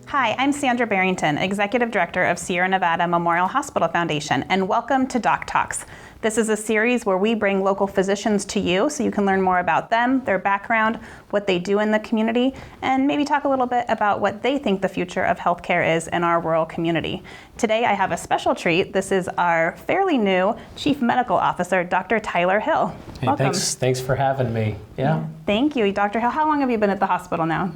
Hi, I'm Sandra Barrington, Executive Director of Sierra Nevada Memorial Hospital Foundation, and welcome to Doc Talks. This is a series where we bring local physicians to you so you can learn more about them, their background, what they do in the community, and maybe talk a little bit about what they think the future of healthcare is in our rural community. Today I have a special treat. This is our fairly new Chief Medical Officer, Dr. Tyler Hill. Hey, welcome. Thanks for having me. Yeah. Thank you, Dr. Hill. How long have you been at the hospital now?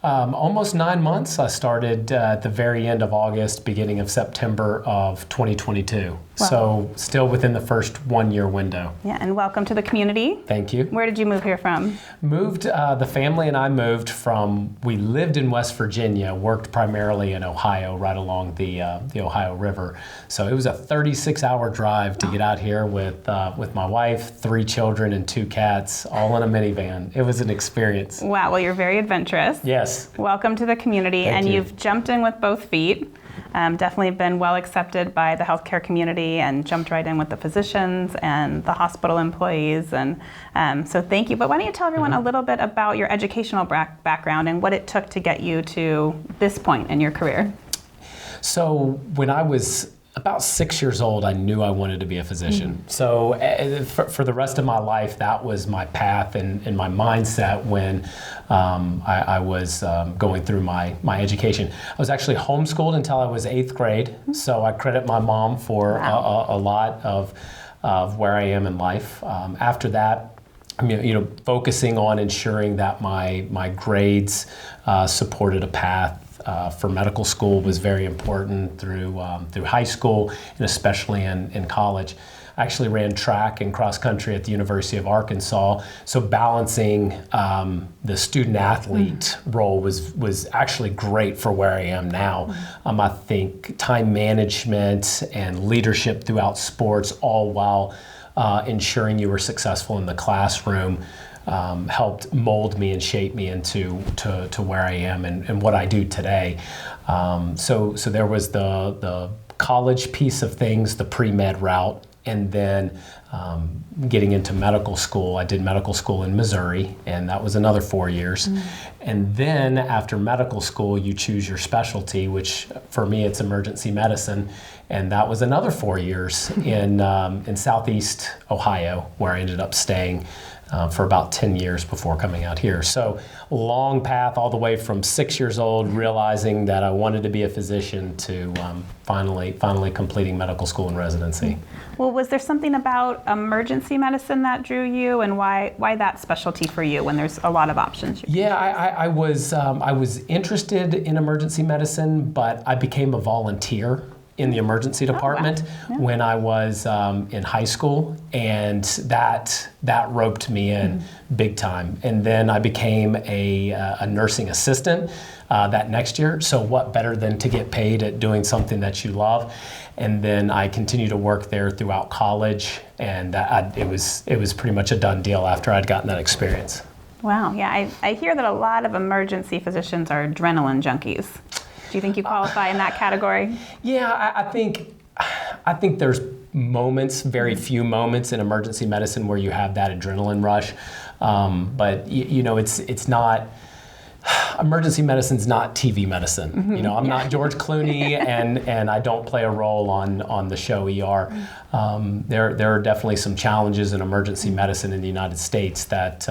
Almost 9 months. I started at the very end of August, beginning of September of 2022. Wow. So still within the first 1 year window. Yeah, and welcome to the community. Thank you. Where did you move here from? The family and I moved from, we lived in West Virginia, worked primarily in Ohio, right along the Ohio River. So it was a 36-hour drive to get out here with my wife, 3 children, and 2 cats, all in a minivan. It was an experience. Wow, well, you're very adventurous. Yes. Welcome to the community. Thank you. You've jumped in with both feet. Definitely been well accepted by the healthcare community and jumped right in with the physicians and the hospital employees. And so thank you. But why don't you tell everyone a little bit about your educational background and what it took to get you to this point in your career? So when I was about 6 years old, I knew I wanted to be a physician. So for the rest of my life, that was my path and my mindset when I was going through my education. I was actually homeschooled until I was 8th grade. So I credit my mom for a lot of where I am in life. After that, focusing on ensuring that my grades supported a path for medical school was very important through high school and especially in college. I actually ran track and cross country at the University of Arkansas, so balancing the student athlete role was actually great for where I am now. I think time management and leadership throughout sports, all while ensuring you were successful in the classroom, helped mold me and shape me into where I am and what I do today. So there was the college piece of things, the pre-med route, and then getting into medical school. I did medical school in Missouri, and that was another 4 years. And then after medical school, you choose your specialty, which for me, it's emergency medicine. And that was another 4 years in Southeast Ohio, where I ended up staying for about 10 years before coming out here. So long path all the way from 6 years old, realizing that I wanted to be a physician to finally completing medical school and residency. Well, was there something about emergency medicine that drew you, and why that specialty for you when there's a lot of options? Yeah, I was interested in emergency medicine, but I became a volunteer in the emergency department when I was in high school, and that roped me in big time. And then I became a nursing assistant that next year. So what better than to get paid at doing something that you love? And then I continued to work there throughout college, and it was pretty much a done deal after I'd gotten that experience. Wow, yeah, I hear that a lot of emergency physicians are adrenaline junkies. Do you think you qualify in that category? Yeah, I think there's moments, very few moments in emergency medicine where you have that adrenaline rush, but it's not. Emergency medicine's not TV medicine. I'm not George Clooney, and I don't play a role on the show ER. There are definitely some challenges in emergency medicine in the United States that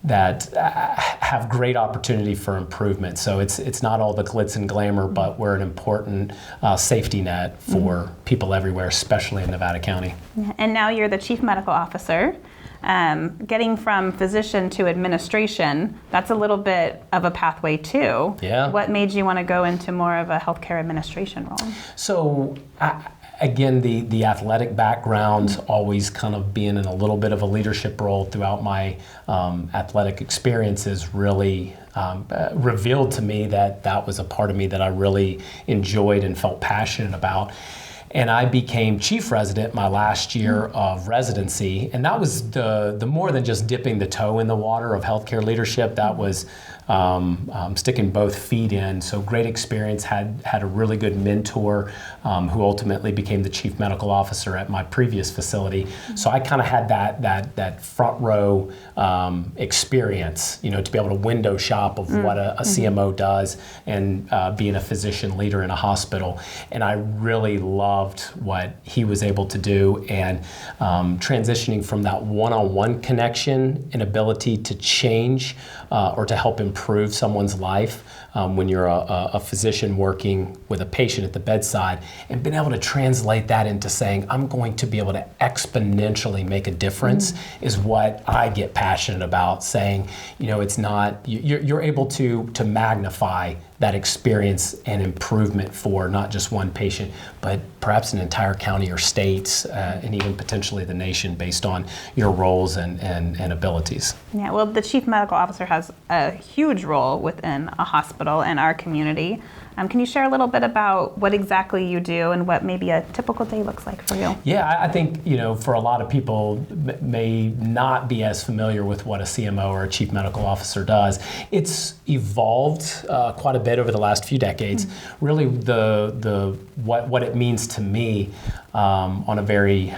have great opportunity for improvement. So it's not all the glitz and glamour, but we're an important safety net for people everywhere, especially in Nevada County. And now you're the Chief Medical Officer. Getting from physician to administration, that's a little bit of a pathway too. Yeah. What made you want to go into more of a healthcare administration role? So again, the athletic background, always kind of being in a little bit of a leadership role throughout my athletic experiences really revealed to me that was a part of me that I really enjoyed and felt passionate about. And I became chief resident my last year of residency, and that was the more than just dipping the toe in the water of healthcare leadership. That was sticking both feet in. So great experience, had a really good mentor who ultimately became the chief medical officer at my previous facility. So I kind of had that front row experience, to be able to window shop of what a CMO does and being a physician leader in a hospital. And I really loved what he was able to do, and transitioning from that one-on-one connection and ability to change or to help improve someone's life when you're a physician working with a patient at the bedside, and being able to translate that into saying, I'm going to be able to exponentially make a difference is what I get passionate about. Saying, it's not, you're able to magnify that experience and improvement for not just one patient, but perhaps an entire county or states, and even potentially the nation, based on your roles and abilities. Yeah, well, the chief medical officer has a huge role within a hospital and our community. Can you share a little bit about what exactly you do and what maybe a typical day looks like for you? Yeah, I think, for a lot of people may not be as familiar with what a CMO or a chief medical officer does. It's evolved quite a bit over the last few decades. Really, what it means to me on a very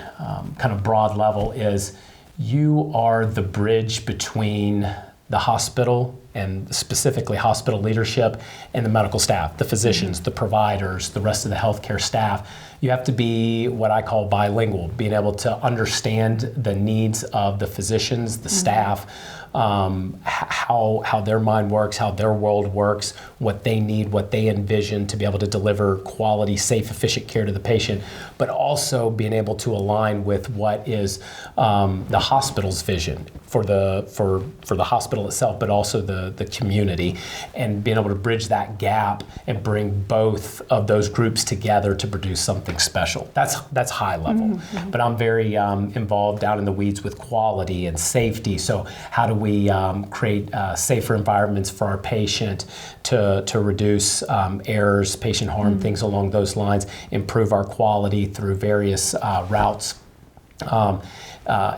kind of broad level is you are the bridge between the hospital, and specifically hospital leadership, and the medical staff, the physicians, the providers, the rest of the healthcare staff. You have to be what I call bilingual, being able to understand the needs of the physicians, the staff, how their mind works, how their world works, what they need, what they envision to be able to deliver quality, safe, efficient care to the patient, but also being able to align with what is the hospital's vision for the hospital itself, but also the community, and being able to bridge that gap and bring both of those groups together to produce something special. That's high level, but I'm very involved down in the weeds with quality and safety. So how do we create safer environments for our patient to reduce errors, patient harm, things along those lines, improve our quality through various routes,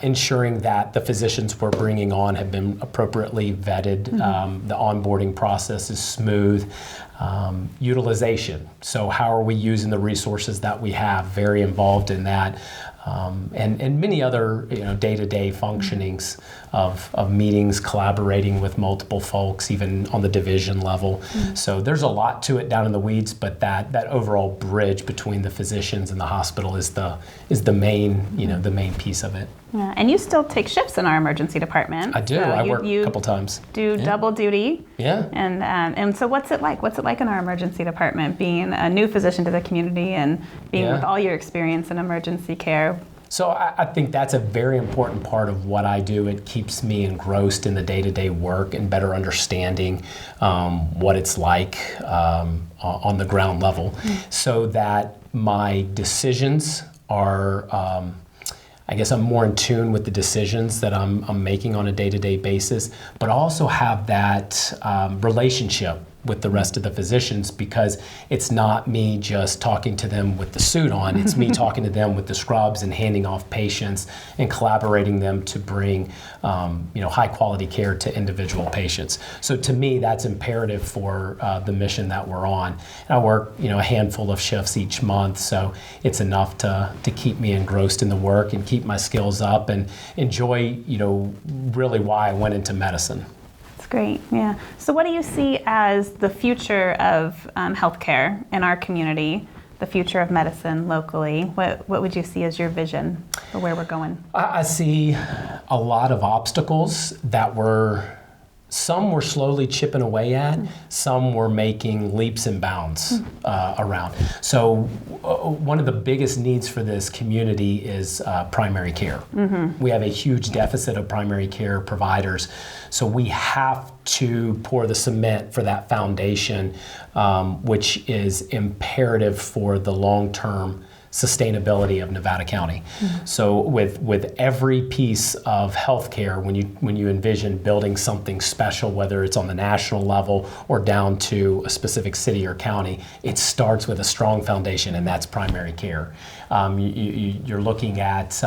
ensuring that the physicians we're bringing on have been appropriately vetted, the onboarding process is smooth, utilization. So how are we using the resources that we have? Very involved in that. And many other day-to-day functionings of meetings, collaborating with multiple folks, even on the division level. So there's a lot to it down in the weeds, but that overall bridge between the physicians and the hospital is the main the main piece of it. Yeah, and you still take shifts in our emergency department. I do. So I work a couple times. Do double duty. Yeah. And so what's it like? What's it like in our emergency department, being a new physician to the community and being with all your experience in emergency care? So I think that's a very important part of what I do. It keeps me engrossed in the day-to-day work and better understanding what it's like on the ground level, so that my decisions are, I guess I'm more in tune with the decisions that I'm making on a day-to-day basis, but also have that relationship with the rest of the physicians, because it's not me just talking to them with the suit on, it's me talking to them with the scrubs and handing off patients and collaborating them to bring high quality care to individual patients. So to me, that's imperative for the mission that we're on. And I work a handful of shifts each month, so it's enough to keep me engrossed in the work and keep my skills up and enjoy really why I went into medicine. Great, yeah. So what do you see as the future of healthcare in our community, the future of medicine locally? What would you see as your vision for where we're going? I see a lot of obstacles that some we're slowly chipping away at, some we're making leaps and bounds around. So one of the biggest needs for this community is primary care. We have a huge deficit of primary care providers, so we have to pour the cement for that foundation, which is imperative for the long-term sustainability of Nevada County. So with every piece of healthcare, when you envision building something special, whether it's on the national level or down to a specific city or county, it starts with a strong foundation, and that's primary care. You're looking at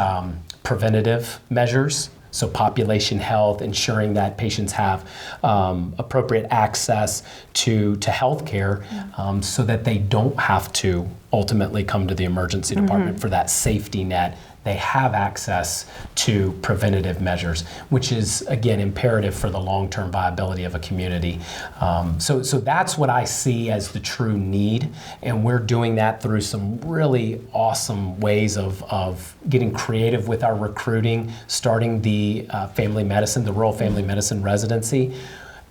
preventative measures So population health, ensuring that patients have appropriate access to health care so that they don't have to ultimately come to the emergency department for that safety net. They have access to preventative measures, which is, again, imperative for the long-term viability of a community. So that's what I see as the true need, and we're doing that through some really awesome ways of getting creative with our recruiting, starting the family medicine, the rural family medicine residency.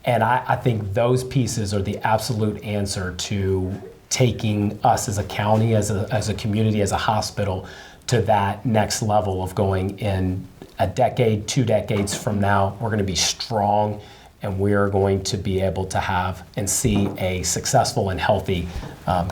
And I think those pieces are the absolute answer to taking us as a county, as a community, as a hospital, to that next level of going in a decade, 2 decades from now, we're going to be strong and we're going to be able to have and see a successful and healthy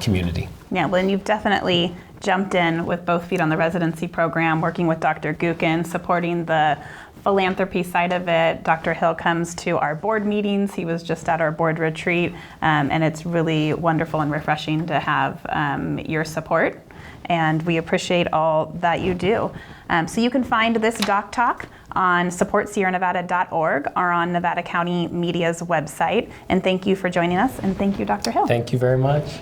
community. Yeah, Lynn, you've definitely jumped in with both feet on the residency program, working with Dr. Gukin, supporting the philanthropy side of it. Dr. Hill comes to our board meetings. He was just at our board retreat, and it's really wonderful and refreshing to have your support. And we appreciate all that you do. So you can find this Doc Talk on supportsierranevada.org or on Nevada County Media's website. And thank you for joining us, and thank you, Dr. Hill. Thank you very much.